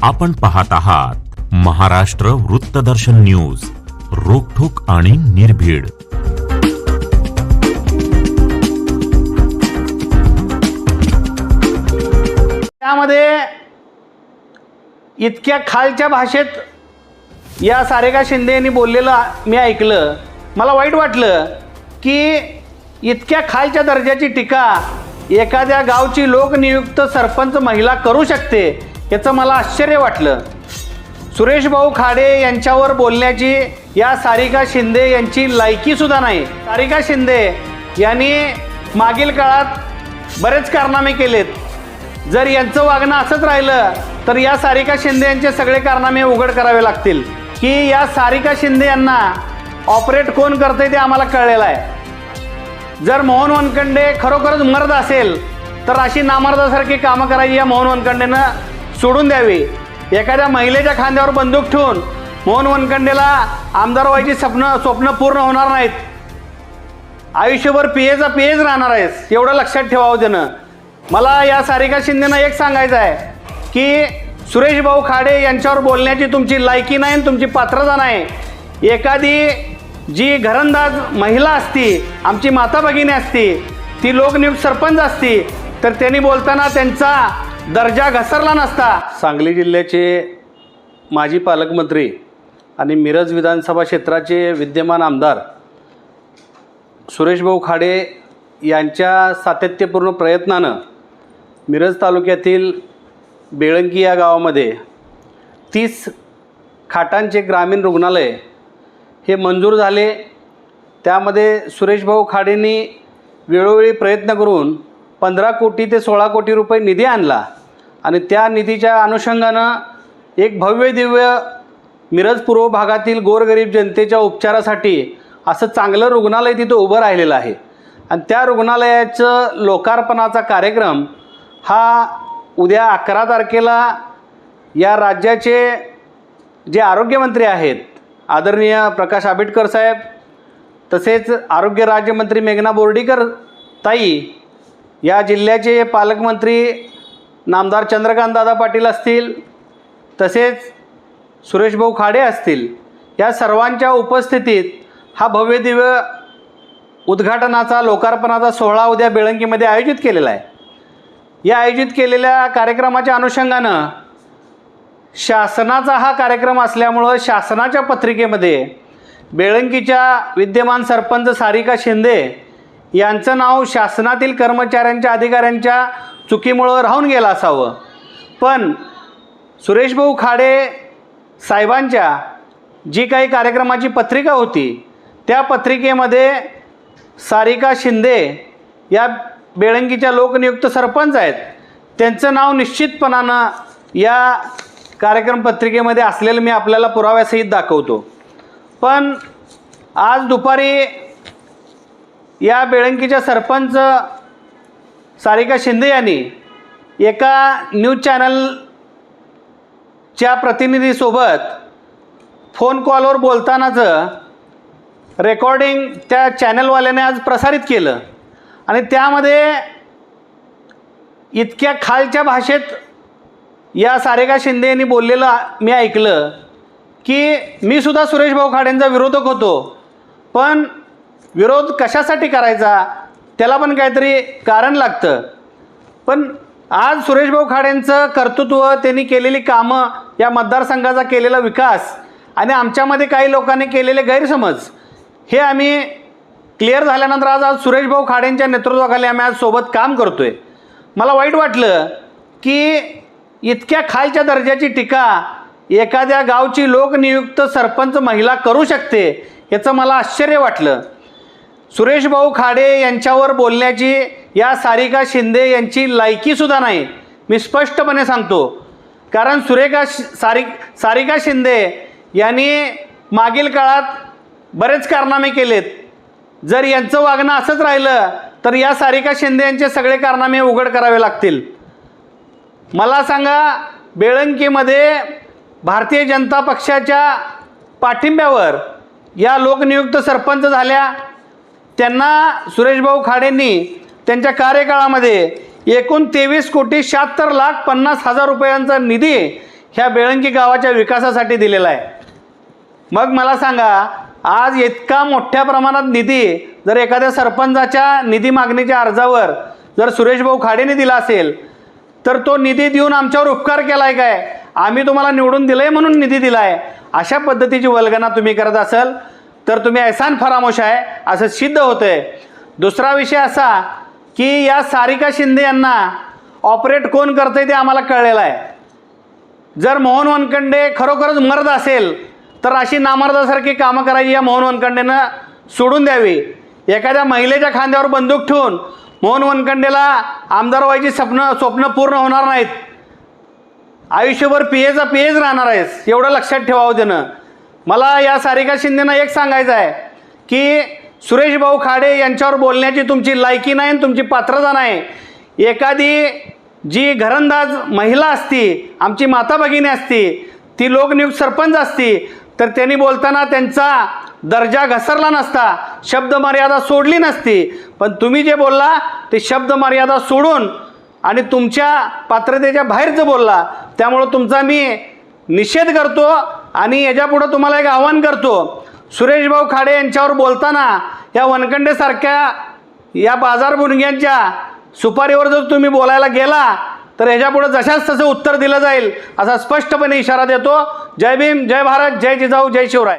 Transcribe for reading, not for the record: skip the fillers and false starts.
आपण पाहत आहात महाराष्ट्र वृत्तदर्शन न्यूज, रोखठोक आणि निर्भीड. त्यामध्ये इतक्या खालच्या भाषेत या सारेका शिंदे यांनी बोललेलं मी ऐकलं. मला वाईट वाटलं की इतक्या खालच्या दर्जाची टीका एखाद्या गावची लोकनियुक्त सरपंच महिला करू शकते याचं मला आश्चर्य वाटलं. सुरेश भाऊ खाडे यांच्यावर बोलण्याची या सारिका शिंदे यांची लायकीसुद्धा नाही. सारिका शिंदे यांनी मागील काळात बरेच कारनामे केलेत. जर यांचं वागणं असंच राहिलं तर या सारिका शिंदे यांचे सगळे कारनामे उघड करावे लागतील. की या सारिका शिंदे यांना ऑपरेट कोण करते ते आम्हाला कळलेलं आहे. जर मोहन वनखंडे खरोखरच मर्द असेल तर अशी नामर्दासारखी कामं करायची या मोहन वनखंडेनं सोडून द्यावी. एखाद्या महिलेच्या खांद्यावर बंदूक ठेवून मोहन वनखंडेला आमदार व्हायची स्वप्न पूर्ण होणार नाहीत. आयुष्यभर पीएचा पीएच राहणार आहेस एवढं लक्षात ठेवावं त्यानं. मला या सारिका शिंदेनं एक सांगायचं आहे की सुरेश भाऊ खाडे यांच्यावर बोलण्याची तुमची लायकी नाही आणि तुमची पात्रता नाही. एखादी जी घरंदाज महिला असती, आमची माता भगिनी असती, ती लोकनियुक्त सरपंच असती तर त्यांनी बोलताना त्यांचा दर्जा घसरला नसता. सांगली जिल्ह्याचे माजी पालकमंत्री आणि मिरज विधानसभा क्षेत्राचे विद्यमान आमदार सुरेश भाऊ खाडे यांच्या सातत्यपूर्ण प्रयत्नानं मिरज तालुक्यातील बेळंकी या गावामध्ये 30 खाटांचे ग्रामीण रुग्णालय हे मंजूर झाले. त्यामध्ये सुरेश भाऊ खाडेंनी वेळोवेळी प्रयत्न करून 15 कोटी ते 16 कोटी रुपये निधी आणला आणि त्या निधीच्या अनुषंगानं एक भव्य दिव्य मिरज पूर्व भागातील गोरगरीब जनतेच्या उपचारासाठी असं चांगलं रुग्णालय तिथं उभं राहिलेलं आहे. आणि त्या रुग्णालयाचं लोकार्पणाचा कार्यक्रम हा उद्या 11 तारखेला या राज्याचे जे आरोग्यमंत्री आहेत आदरणीय प्रकाश आंबेडकर साहेब, तसेच आरोग्य राज्यमंत्री मेघना बोर्डीकर ताई, या जिल्ह्याचे पालकमंत्री नामदार चंद्रकांत दादा पाटील असतील, तसेच सुरेश भाऊ खाडे असतील, या सर्वांच्या उपस्थितीत हा भव्य दिव्य उद्घाटनाचा लोकार्पणाचा सोहळा उद्या बेळंकीमध्ये आयोजित केलेला आहे. या आयोजित केलेल्या कार्यक्रमाच्या अनुषंगानं शासनाचा हा कार्यक्रम असल्यामुळं शासनाच्या पत्रिकेमध्ये बेळंकीच्या विद्यमान सरपंच सारिका शिंदे यांचं नाव शासनातील कर्मचाऱ्यांच्या अधिकाऱ्यांच्या चुकीमुळं राहून गेलं असावं. पण सुरेश भाऊ खाडे साहेबांच्या जी काही कार्यक्रमाची पत्रिका होती त्या पत्रिकेमध्ये सारिका शिंदे या बेळंकीच्या लोकनियुक्त सरपंच आहेत, त्यांचं नाव निश्चितपणानं या कार्यक्रम पत्रिकेमध्ये असलेलं मी आपल्याला पुराव्यासहित दाखवतो. पण आज दुपारी या बेळंकीच्या सरपंच सारिका शिंदे यांनी एका न्यूज चॅनलच्या प्रतिनिधीसोबत फोन कॉलवर बोलतानाचं रेकॉर्डिंग त्या चॅनलवाल्याने आज प्रसारित केलं आणि त्यामध्ये इतक्या खालच्या भाषेत या सारिका शिंदे यांनी बोललेलं मी ऐकलं की मी सुद्धा सुरेश भाऊ खाडेंचा विरोधक होतो, पण विरोध कशासाठी करायचा त्याला पण काहीतरी कारण लागतं. पण आज सुरेश भाऊ खाडेंचं कर्तृत्व, त्यांनी केलेली कामं, या मतदारसंघाचा केलेला विकास आणि आमच्यामध्ये काही लोकांनी केलेले गैरसमज हे आम्ही क्लिअर झाल्यानंतर आज सुरेश भाऊ खाडेंच्या नेतृत्वाखाली आम्ही आज सोबत काम करतो आहे. मला वाईट वाटलं की इतक्या खालच्या दर्जाची टीका एखाद्या गावची लोकनियुक्त सरपंच महिला करू शकते याचं मला आश्चर्य वाटलं. सुरेश भाऊ खाडे यांच्यावर बोलण्याची या सारिका शिंदे यांची लायकीसुद्धा नाही, मी स्पष्टपणे सांगतो. कारण सारिका शिंदे यांनी मागील काळात बरेच कारनामे केलेत. जर यांचं वागणं असंच राहिलं तर या सारिका शिंदे यांचे सगळे कारनामे उघड करावे लागतील. मला सांगा, बेळंकीमध्ये भारतीय जनता पक्षाच्या पाठिंब्यावर या लोकनियुक्त सरपंच झाल्या. त्यांना सुरेश भाऊ खाडेंनी त्यांच्या कार्यकाळामध्ये एकूण 23,76,50,000 रुपयांचा निधी ह्या बेळंकी गावाच्या विकासासाठी दिलेला आहे. मग मला सांगा, आज इतका मोठ्या प्रमाणात निधी जर एखाद्या सरपंचाच्या निधी मागणीच्या अर्जावर जर सुरेशभाऊ खाडेने दिला असेल, तर तो निधी देऊन आमच्यावर उपकार केला आहे काय? आम्ही तुम्हाला निवडून दिलं आहे म्हणून निधी दिला आहे, अशा पद्धतीची वल्गना तुम्ही करत असाल तर तुम्ही ऐसान फरामोश आहे असं सिद्ध होतं आहे. दुसरा विषय असा की या सारिका शिंदे यांना ऑपरेट कोण करतं आहे ते आम्हाला कळलेलं आहे. जर मोहन वनखंडे खरोखरच मर्द असेल तर अशी नामर्दासारखी कामं करायची या मोहन वनखंडेनं सोडून द्यावी. एखाद्या महिलेच्या खांद्यावर बंदूक ठेवून मोहन वनखंडेला आमदार व्हायची स्वप्न पूर्ण होणार नाहीत. आयुष्यभर पीएचा पीएच राहणार आहेस, एवढं लक्षात ठेवावं त्यानं. मला या सारिका शिंदेनं एक सांगायचं आहे की सुरेशभाऊ खाडे यांच्यावर बोलण्याची तुमची लायकी नाही, तुमची पात्रता नाही. एखादी जी घरंदाज महिला असती, आमची माता भगिनी असती, ती लोकनियुक्त सरपंच असती, तर त्यांनी बोलताना त्यांचा दर्जा घसरला नसता, शब्द मर्यादा सोडली नसती. पण तुम्ही जे बोलला ते शब्द मर्यादा सोडून आणि तुमच्या पात्रतेच्या बाहेरचं बोलला. त्यामुळं तुमचा मी निषेध करतो आणि याच्यापुढं तुम्हाला एक आव्हान करतो. सुरेशभाऊ खाडे यांच्यावर बोलताना या वनखंडेसारख्या या बाजारभुणग्यांच्या सुपारीवर जर तुम्ही बोलायला गेला तर ह्याच्यापुढं जशाच तसं उत्तर दिलं जाईल असा स्पष्टपणे इशारा देतो. जय भीम, जय भारत, जय जिजाऊ, जय शिवराय.